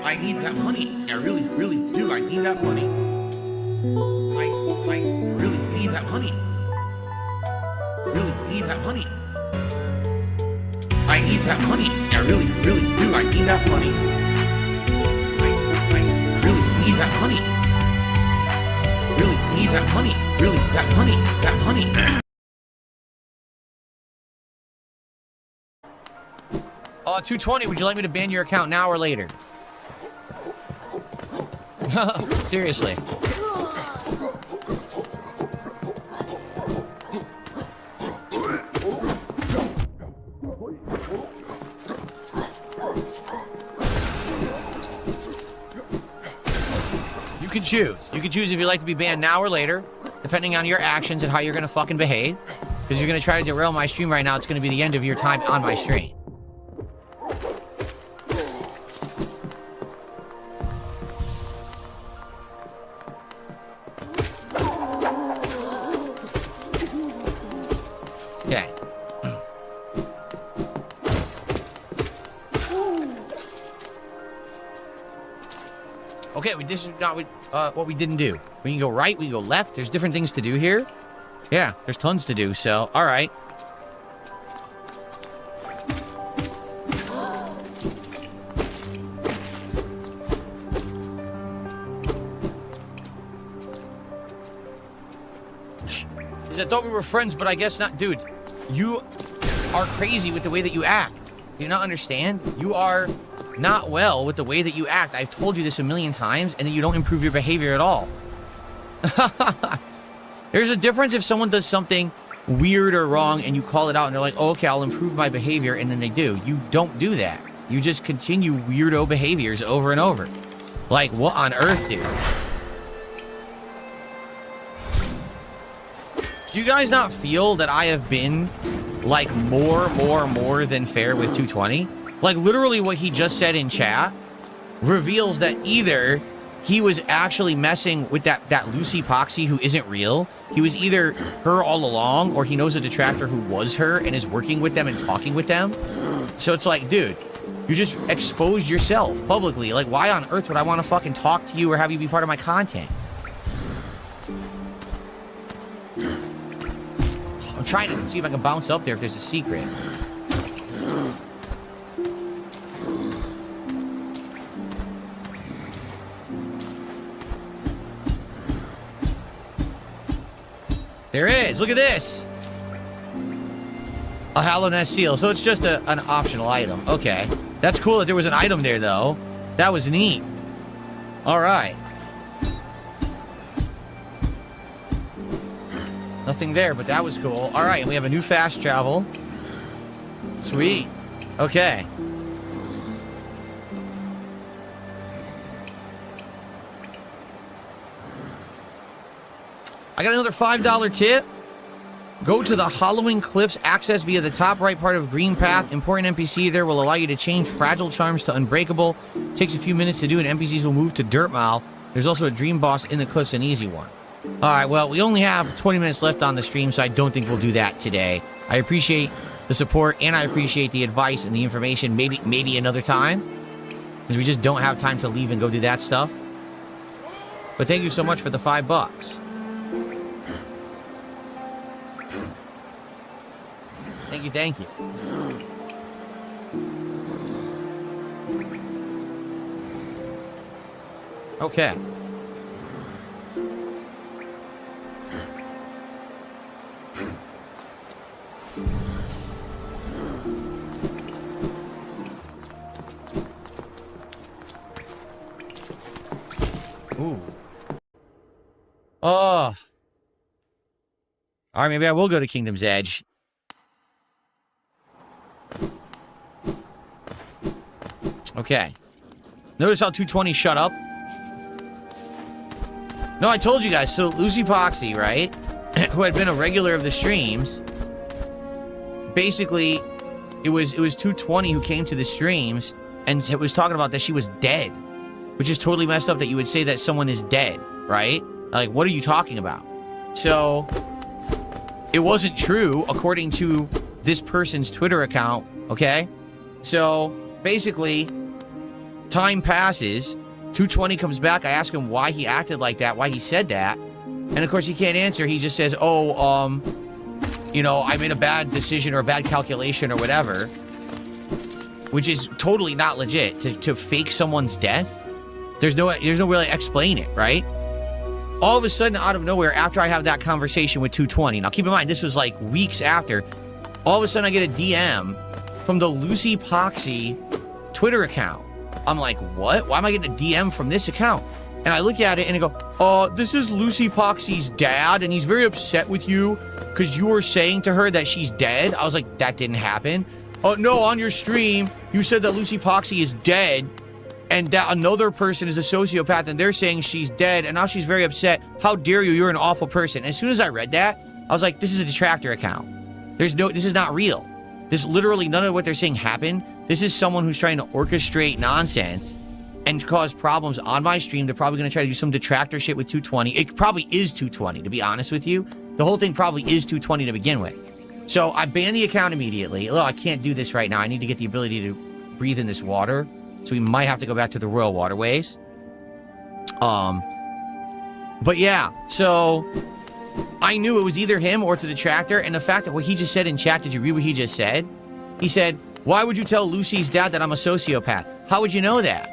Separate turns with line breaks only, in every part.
I need that money. I really, really do. I need that money. I really need that money. Really need that money. I need that money. I really, really do. I need that money. I really need that money. Really need that money. Really, that money. That money.
220, would you like me to ban your account now or later? Seriously. You can choose. You can choose if you'd like to be banned now or later, depending on your actions and how you're gonna fucking behave. Because you're gonna try to derail my stream right now, it's gonna be the end of your time on my stream. Okay. Okay, this is not what we didn't do. We can go right, we can go left. There's different things to do here. Yeah, there's tons to do, so, alright. I thought we were friends, but I guess not. Dude, you are crazy with the way that you act. Do you not understand? You are not well with the way that you act. I've told you this a million times, and that you don't improve your behavior at all. There's a difference if someone does something weird or wrong, and you call it out, and they're like, oh, okay, I'll improve my behavior, and then they do. You don't do that. You just continue weirdo behaviors over and over. Like, what on earth, dude? Do you guys not feel that I have been, like, more than fair with 220? Like, literally what he just said in chat reveals that either he was actually messing with that Lucy Poxy who isn't real. He was either her all along, or he knows a detractor who was her and is working with them and talking with them. So it's like, dude, you just exposed yourself publicly. Like, why on earth would I want to fucking talk to you or have you be part of my content? I'm trying to see if I can bounce up there if there's a secret. There is! Look at this! A Hollow Nest seal. So it's just an optional item. Okay. That's cool that there was an item there, though. That was neat. Alright. Nothing there, but that was cool. Alright, and we have a new fast travel. Sweet. Okay. I got another $5 tip. Go to the Hollowing Cliffs. Access via the top right part of Green Path. Important NPC there will allow you to change fragile charms to unbreakable. Takes a few minutes to do, and NPCs will move to Dirt Mile. There's also a dream boss in the cliffs, an easy one. Alright, well, we only have 20 minutes left on the stream, so I don't think we'll do that today. I appreciate the support, and I appreciate the advice and the information. Maybe another time. Because we just don't have time to leave and go do that stuff. But thank you so much for the $5. Thank you. Okay. Ooh. Oh. Alright, maybe I will go to Kingdom's Edge. Okay. Notice how 220 shut up? No, I told you guys. So, Lucy Poxy, right? Who had been a regular of the streams. Basically, it was 220 who came to the streams and was talking about that she was dead. Which is totally messed up that you would say that someone is dead, right? Like, what are you talking about? So, it wasn't true according to this person's Twitter account, okay? So, basically, Time passes. 220 comes back. I ask him why he acted like that, why he said that. And of course, he can't answer. He just says, oh, you know, I made a bad decision or a bad calculation or whatever. Which is totally not legit. To fake someone's death, there's no way to explain it, right? All of a sudden, out of nowhere, after I have that conversation with 220, now keep in mind, this was like weeks after, all of a sudden I get a DM from the Lucy Poxy Twitter account. I'm like, what? Why am I getting a DM from this account? And I look at it and I go, this is Lucy Poxy's dad, and he's very upset with you because you were saying to her that she's dead. I was like, that didn't happen. Oh, no, on your stream, you said that Lucy Poxy is dead and that another person is a sociopath and they're saying she's dead and now she's very upset. How dare you? You're an awful person. And as soon as I read that, I was like, this is a detractor account. This is not real. This literally, none of what they're saying happened. This is someone who's trying to orchestrate nonsense and cause problems on my stream. They're probably going to try to do some detractor shit with 220. It probably is 220, to be honest with you. The whole thing probably is 220 to begin with. So I banned the account immediately. Oh, I can't do this right now. I need to get the ability to breathe in this water. So we might have to go back to the royal waterways. But yeah, so I knew it was either him or it's a detractor. And the fact that what he just said in chat, did you read what he just said? He said, why would you tell Lucy's dad that I'm a sociopath? How would you know that?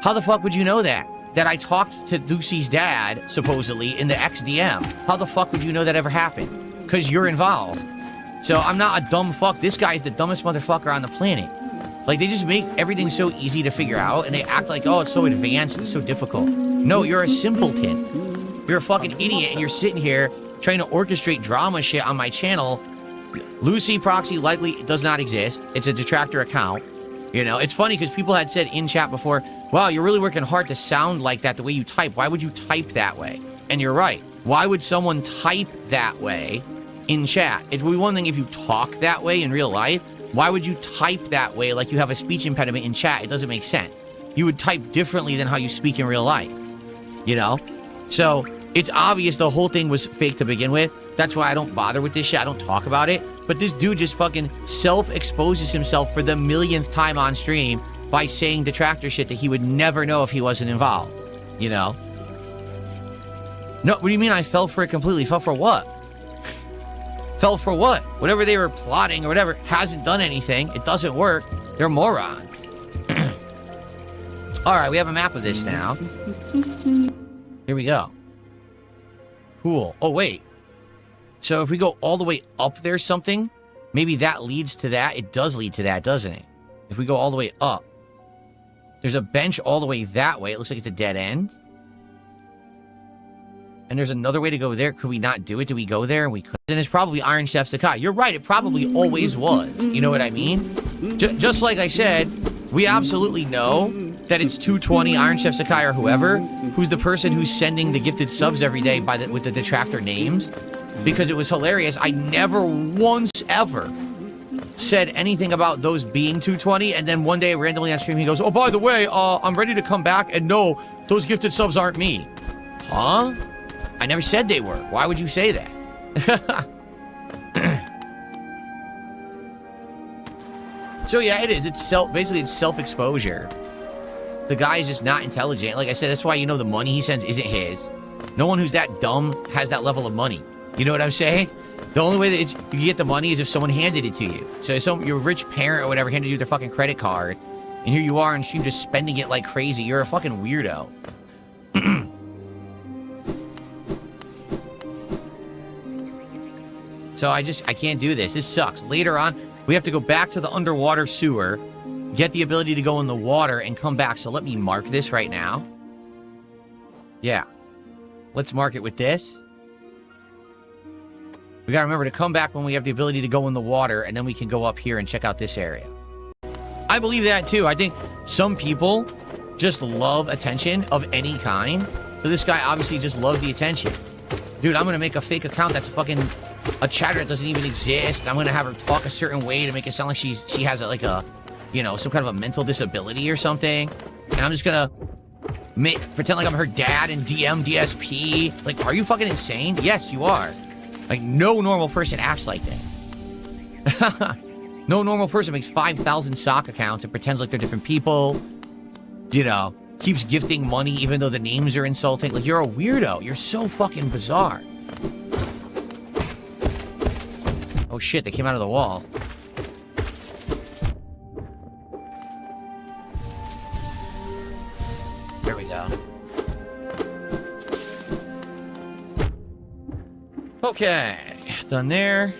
How the fuck would you know that? That I talked to Lucy's dad, supposedly, in the XDM. How the fuck would you know that ever happened? Because you're involved. So I'm not a dumb fuck. This guy's the dumbest motherfucker on the planet. Like, they just make everything so easy to figure out, and they act like, oh, it's so advanced, it's so difficult. No, you're a simpleton. You're a fucking idiot, and you're sitting here trying to orchestrate drama shit on my channel. Lucy Proxy likely does not exist. It's a detractor account. You know, it's funny because people had said in chat before, wow, you're really working hard to sound like that the way you type. Why would you type that way? And you're right. Why would someone type that way in chat? It would be one thing if you talk that way in real life. Why would you type that way like you have a speech impediment in chat? It doesn't make sense. You would type differently than how you speak in real life. You know? So it's obvious the whole thing was fake to begin with. That's why I don't bother with this shit. I don't talk about it. But this dude just fucking self-exposes himself for the millionth time on stream by saying detractor shit that he would never know if he wasn't involved. You know? No, what do you mean I fell for it completely? Fell for what? Fell for what? Whatever they were plotting or whatever hasn't done anything. It doesn't work. They're morons. Alright, we have a map of this now. Here we go. Cool. Oh, wait. So if we go all the way up there something, maybe that leads to that. It does lead to that, doesn't it? If we go all the way up. There's a bench all the way that way. It looks like it's a dead end. And there's another way to go there. Could we not do it? Did we go there? And we couldn't. And it's probably IronChefSakai. You're right. It probably always was. You know what I mean? Just like I said, we absolutely know that it's 220 IronChefSakai or whoever, who's the person who's sending the gifted subs every day with the detractor names. Because it was hilarious. I never once ever said anything about those being 220. And then one day randomly on stream, he goes, oh, by the way, I'm ready to come back. And no, those gifted subs aren't me. Huh? I never said they were. Why would you say that? So yeah, it is. It's basically it's self-exposure. The guy is just not intelligent. Like I said, that's why you know the money he sends isn't his. No one who's that dumb has that level of money. You know what I'm saying? The only way that you get the money is if someone handed it to you. So if your rich parent or whatever handed you their fucking credit card, and here you are and stream just spending it like crazy. You're a fucking weirdo. So I can't do this. This sucks. Later on, we have to go back to the underwater sewer, get the ability to go in the water, and come back. So let me mark this right now. Yeah. Let's mark it with this. We gotta remember to come back when we have the ability to go in the water, and then we can go up here and check out this area. I believe that too. I think some people just love attention of any kind. So this guy obviously just loves the attention. Dude, I'm gonna make a fake account that's a chatter that doesn't even exist. I'm gonna have her talk a certain way to make it sound like she has some kind of a mental disability or something. And I'm just gonna pretend like I'm her dad and DM DSP. Like, are you fucking insane? Yes, you are. Like, no normal person acts like that. No normal person makes 5,000 sock accounts and pretends like they're different people. You know, keeps gifting money even though the names are insulting. Like, you're a weirdo. You're so fucking bizarre. Oh shit, they came out of the wall. There we go. Okay, done there.